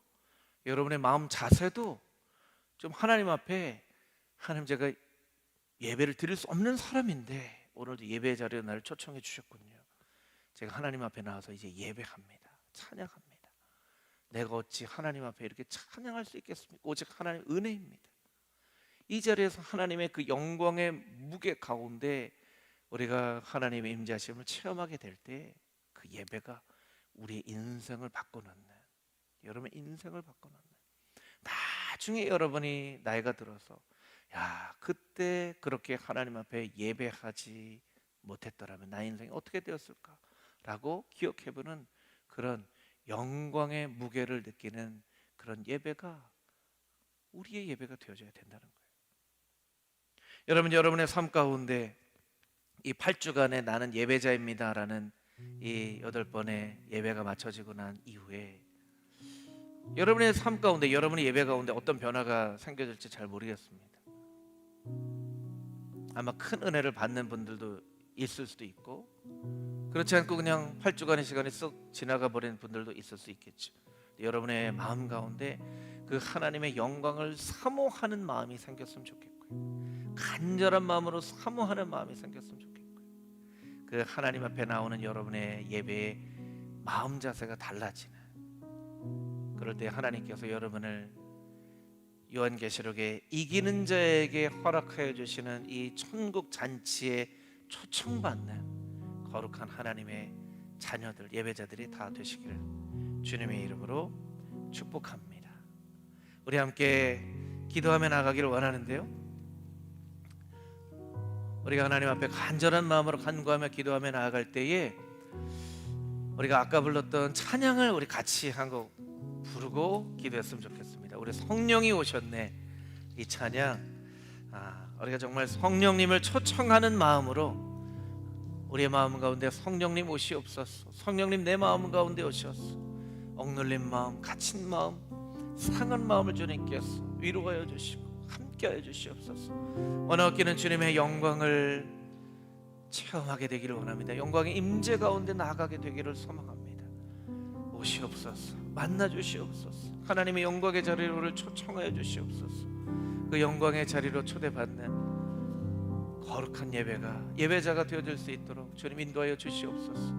여러분의 마음 자세도 좀 하나님 앞에, 하나님, 제가 예배를 드릴 수 없는 사람인데 오늘도 예배 자리에 나를 초청해 주셨군요. 제가 하나님 앞에 나와서 이제 예배합니다. 찬양합니다. 내가 어찌 하나님 앞에 이렇게 찬양할 수 있겠습니까? 오직 하나님 은혜입니다. 이 자리에서 하나님의 그 영광의 무게 가운데 우리가 하나님의 임재하심을 체험하게 될 때 그 예배가 우리의 인생을 바꿔놓는, 여러분의 인생을 바꿔놓는, 나중에 여러분이 나이가 들어서, 야, 그때 그렇게 하나님 앞에 예배하지 못했더라면 나의 인생이 어떻게 되었을까 라고 기억해보는 그런 영광의 무게를 느끼는 그런 예배가 우리의 예배가 되어져야 된다는 거예요. 여러분, 여러분의 삶 가운데 이 8주간의 나는 예배자입니다라는 이 8번의 예배가 마쳐지고 난 이후에 여러분의 삶 가운데, 여러분의 예배 가운데 어떤 변화가 생겨질지 잘 모르겠습니다. 아마 큰 은혜를 받는 분들도 있을 수도 있고, 그렇지 않고 그냥 8주간의 시간이 쏙 지나가 버리는 분들도 있을 수 있겠죠. 여러분의 마음 가운데 그 하나님의 영광을 사모하는 마음이 생겼으면 좋겠고요, 간절한 마음으로 사모하는 마음이 생겼으면 좋겠고요, 그 하나님 앞에 나오는 여러분의 예배의 마음 자세가 달라지는, 그럴 때 하나님께서 여러분을 요한계시록에 이기는 자에게 허락하여 주시는 이 천국 잔치에 초청받는 거룩한 하나님의 자녀들, 예배자들이 다 되시기를 주님의 이름으로 축복합니다. 우리 함께 기도하며 나가기를 원하는데요, 우리가 하나님 앞에 간절한 마음으로 간구하며 기도하며 나아갈 때에 우리가 아까 불렀던 찬양을 우리 같이 한 곡 부르고 기도했으면 좋겠습니다. 우리 성령이 오셨네, 이 찬양, 우리가 정말 성령님을 초청하는 마음으로 우리의 마음 가운데 성령님 오시옵소서. 성령님 내 마음 가운데 오셔서 억눌린 마음, 갇힌 마음, 상한 마음을 주님께서 위로하여 주시고 함께하여 주시옵소서. 오늘 얻기는 주님의 영광을 체험하게 되기를 원합니다. 영광의 임재 가운데 나아가게 되기를 소망합니다. 오시옵소서. 만나 주시옵소서. 하나님의 영광의 자리로 우리를 초청하여 주시옵소서. 그 영광의 자리로 초대받는 거룩한 예배가, 예배자가 되어질 수 있도록 주님 인도하여 주시옵소서.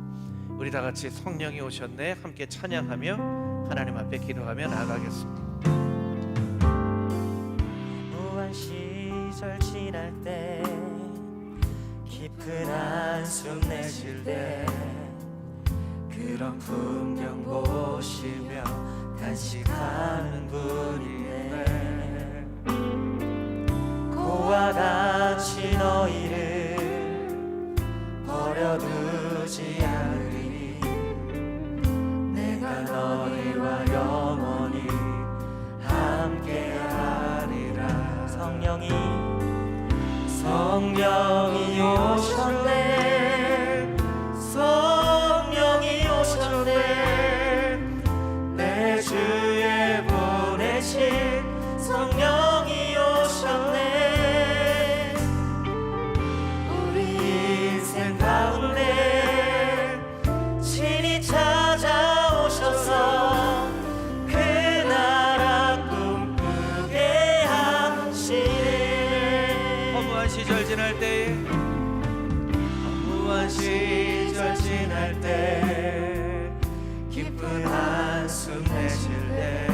우리 다 같이 성령이 오셨네 함께 찬양하며 하나님 앞에 기도하며 나아가겠습니다. 무한 시절 지날 때 깊은 깊은 한숨 내쉴 때 그런 풍경 보시며 단식하는 분이네. 고와 같이 너희를 버려두지 않으리. 내가 너희와 영원히 함께하리라. 성령이 오셨네. 성령이 오셨네. 내 주에 보내신 성령이 오셨네. 우리 인생 가운데 친히 찾아오셔서 그 나라 꿈꾸게 하시네. 허무한 시절 지날 때에 허무한 시절 지날 때 깊은 한숨 내쉴 때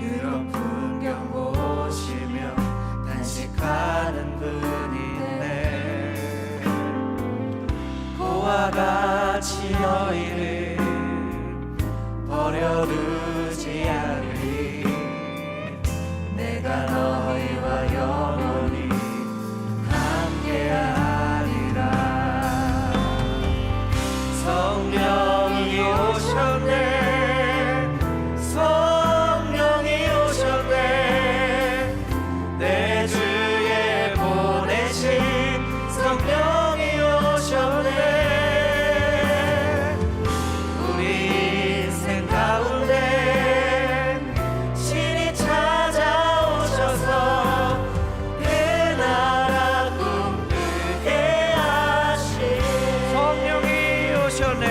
그런 풍경 보시며 단식하는 분이네. 고와 같이 너희를 버려두지 않으리. 내가 너희와 영원히 함께하리라. 성령이 오셨네. 성령이 오셨네. 내 주에 보내신 성령이 오셨네. 우리 인생 가운데 친히 찾아오셔서 그 나라 꿈꾸게 하시네. 성령이 오셨네.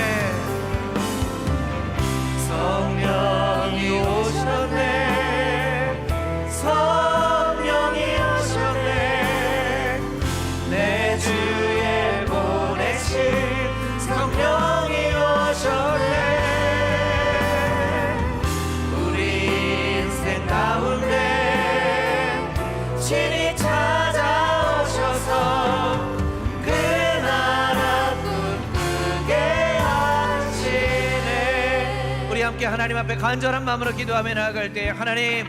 성령이 오셨네. 성령이 오셨네. 내 주에 보내신 성령이 오셨네. 우리 인생 가운데 친히 찾아오셔서 그 나라 꿈꾸게 하시네. 우리 함께 하나님 앞에 간절한 마음으로 기도하며 나아갈 때 하나님의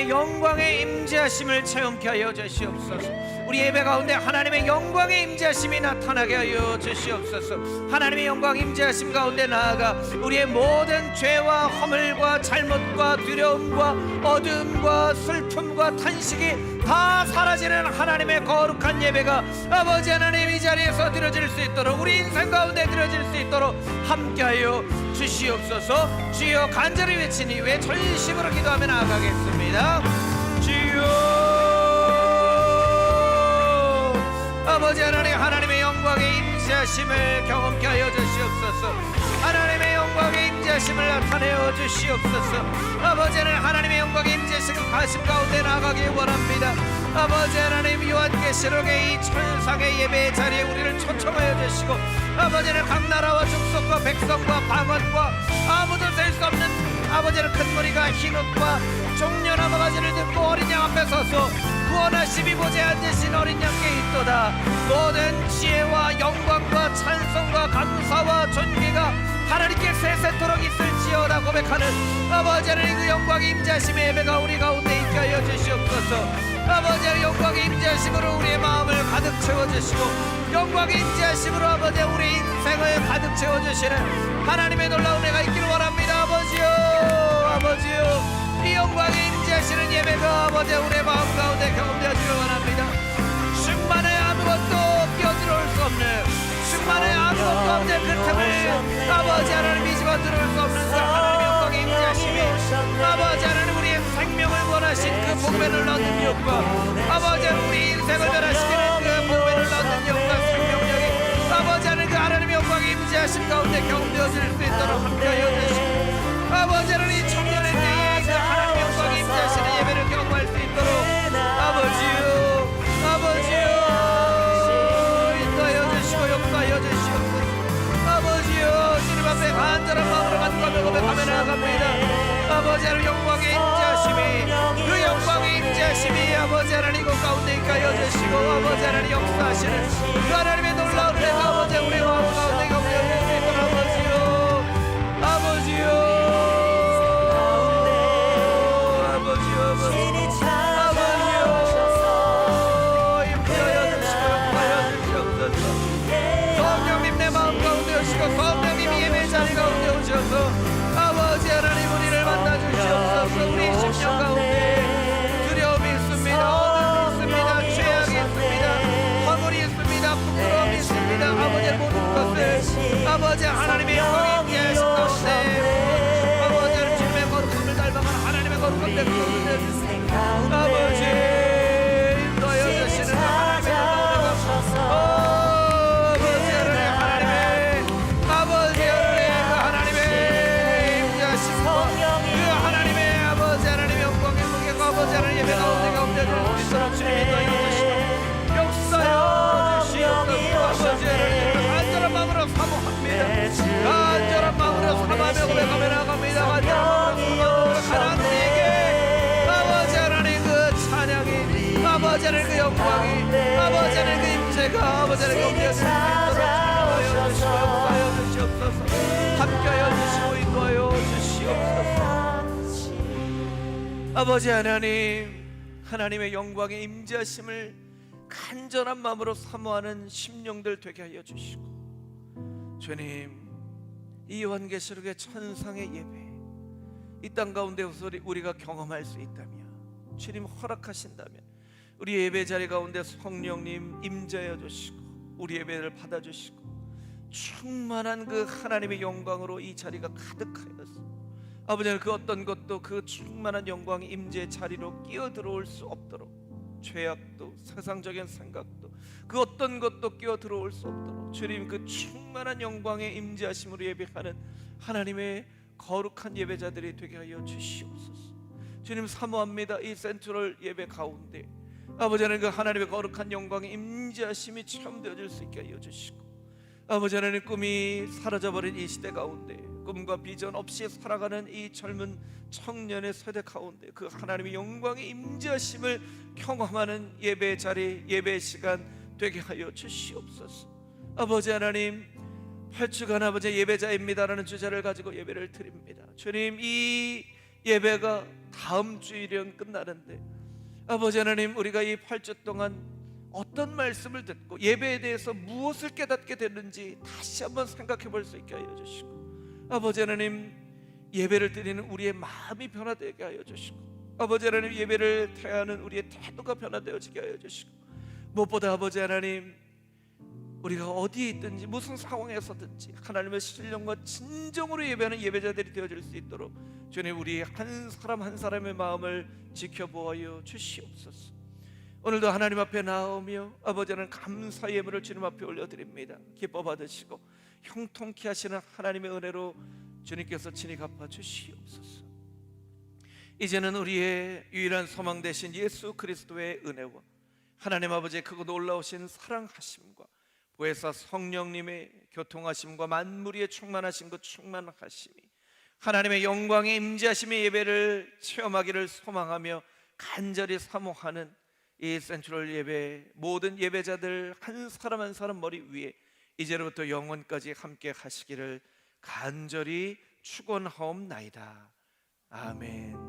영광의 임재하심을 체험케 하여 주시옵소서. 우리 예배 가운데 하나님의 영광의 임재하심이 나타나게 하여 주시옵소서. 하나님의 영광 임재하심 가운데 나아가 우리의 모든 죄와 허물과 잘못과 두려움과 어두움과 슬픔과 탄식이 다 사라지는 하나님의 거룩한 예배가 아버지 하나님 이 자리에서 드려질 수 있도록 우리 인생 가운데 드려질 수 있도록 함께하여 주시옵소서. 주여 간절히 외치니 왜 전심으로 기도하며 나아가겠습니다. 주여 아버지 하나님의 영광의 임재하심을 경험케 하여 주시옵소서. 하나님의 영광의 임재하심을 나타내어 주시옵소서. 아버지 하나님의 영광의 임재하심을 가심 가운데 나아가기 원합니다. 아버지 하나님 요한계시록의 이 천상의 예배의 자리에 우리를 초청하여 주시고 아버지는 각 나라와 족속과 백성과 방언과 아무도 될 수 없는 아버지는 큰 머리가 흰 옷과 종려나 바가지를 듣고 어린 양 앞에 서서 구원하심이 보좌에 앉으신 어린 양께 있도다. 모든 지혜와 영광과 찬송과 감사와 존귀가 하나님께 세세토록 있을지어다 고백하는 아버지 하나님 그 영광의 임재하심의 예배가 우리 가운데 있게 하여 주시옵소서. 아버지 하나님 영광의 임재하심으로 우리의 마음을 가득 채워주시고 영광의 임재하심으로 아버지 우리 인생을 가득 채워주시는 하나님의 놀라운 은혜가 있기를 원합니다. 아버지요 이 영광의 임재하시는 예배가 아버지 우리의 마음 가운데 경험되어지길 원합니다. 충만해 아무것도 끼어들어올 수 없는 충만해 아무것도 없는 그 틈을 아버지 하나님 집어 들어올 수 없는 그 하나님의 영광의 임재하심이 아버지 하나님 우리의 생명을 원하신 그 복배를 넣는 영과 아버지 하나님 우리 인생을 변화시키는 그 복배를 넣는 영과 생명력이 아버지 하나님 그 하나님의 영광의 임재하심 가운데 경험되어질 수 있도록 함께하여 주시고 아버지 하나님 이 청년의 때에 그 하나님의 영광의 임재하시는 예배를 경험할 수 있도록 아버지요 인도하여 주시고 역사하여 주시옵소서. 아버지요 주님 앞에 간절한 마음으로 간구하며 고백하며 나아갑니다. 아버지 하나님 영광의 임재하심이 그 영광의 임재하심이 임재하심이 아버지 하나님 이곳 가운데 있가여 주시고 아버지 하나님 역사하시는 그 하나님의 놀라운 은혜가 아버지 우리 마음 가운데 가운데 주시고 아버지요 아버지요 아버지요 신이 아버지요 찾아오셔서 임재하여 주시고 역사하여 주시옵소서. 성령님 내 마음 가운데 오시고 성령님이 예배 자리 가운데 오셔서 아버지 하나님 우리를 만나 주시옵소서. 우리 심령 가운데 두려움이 있습니다. 어둠이 있습니다. 죄악이 있습니다. 허물이 있습니다. 부끄러움이 있습니다. 아버지의 모든 것을 아버지 하나님의 영광이 임재하신 가운데 아버지 하나님 주님의 거룩함을 닮아가는 하나님의 거룩한 백성들 아버지 인도하여 주시는 하나님의 예배 가운데 가운데 주님처럼 주님이 너희를 주시고 역사여 주시옵소서. 아버지 하나님 간절한 마음으로 사모합니다. 간절한 마음으로 사모하며 고백하며 나갑니다. 간절한 마음으로 하나님 우리에게 아버지 하나님 그 찬양이 아버지 하나님 그 영광이 아버지 하나님 그 임재가 아버지 하나님 그 omni하여 주시고 역사여 주시옵소서. 함께하여 주시고 인도하여 주시옵소서. 아버지 하나님 하나님의 영광의 임재하심을 간절한 마음으로 사모하는 심령들 되게 하여 주시고 주님 이 요한계시록의 천상의 예배 이 땅 가운데서 우리가 경험할 수 있다면 주님 허락하신다면 우리 예배 자리 가운데 성령님 임재하여 주시고 우리 예배를 받아주시고 충만한 그 하나님의 영광으로 이 자리가 가득하여서 아버지는 그 어떤 것도 그 충만한 영광의 임재의 자리로 끼어들어올 수 없도록 죄악도 세상적인 생각도 그 어떤 것도 끼어들어올 수 없도록 주님 그 충만한 영광의 임재하심으로 예배하는 하나님의 거룩한 예배자들이 되게 하여 주시옵소서. 주님 사모합니다. 이 센트럴 예배 가운데 아버지는 그 하나님의 거룩한 영광의 임재하심이 체험되어질 수 있게 하여 주시고 아버지 하나님 꿈이 사라져버린 이 시대 가운데 꿈과 비전 없이 살아가는 이 젊은 청년의 세대 가운데 그 하나님의 영광의 임재하심을 경험하는 예배 자리 예배 시간 되게 하여 주시옵소서. 아버지 하나님 8주간 아버지 예배자입니다라는 주제를 가지고 예배를 드립니다. 주님 이 예배가 다음 주일이면 끝나는데 아버지 하나님 우리가 이 8주 동안 어떤 말씀을 듣고 예배에 대해서 무엇을 깨닫게 됐는지 다시 한번 생각해 볼 수 있게 하여 주시고 아버지 하나님 예배를 드리는 우리의 마음이 변화되게 하여 주시고 아버지 하나님 예배를 대하는 우리의 태도가 변화되어지게 하여 주시고 무엇보다 아버지 하나님 우리가 어디에 있든지 무슨 상황에서든지 하나님의 신령과 진정으로 예배하는 예배자들이 되어질 수 있도록 주님 우리 한 사람 한 사람의 마음을 지켜보아여 주시옵소서. 오늘도 하나님 앞에 나오며 아버지 하나님 감사 예물을 주님 앞에 올려드립니다. 기뻐 받으시고 형통케 하시는 하나님의 은혜로 주님께서 친히 갚아 주시옵소서. 이제는 우리의 유일한 소망 되신 예수 그리스도의 은혜와 하나님 아버지의 크고 놀라우신 사랑하심과 보혜사 성령님의 교통하심과 만물의 충만하신 그 충만하심이 하나님의 영광의 임재하심의 예배를 체험하기를 소망하며 간절히 사모하는 이 센트럴 예배 모든 예배자들 한 사람 한 사람 머리 위에 이제로부터 영원까지 함께 하시기를 간절히 축원하옵나이다. 아멘.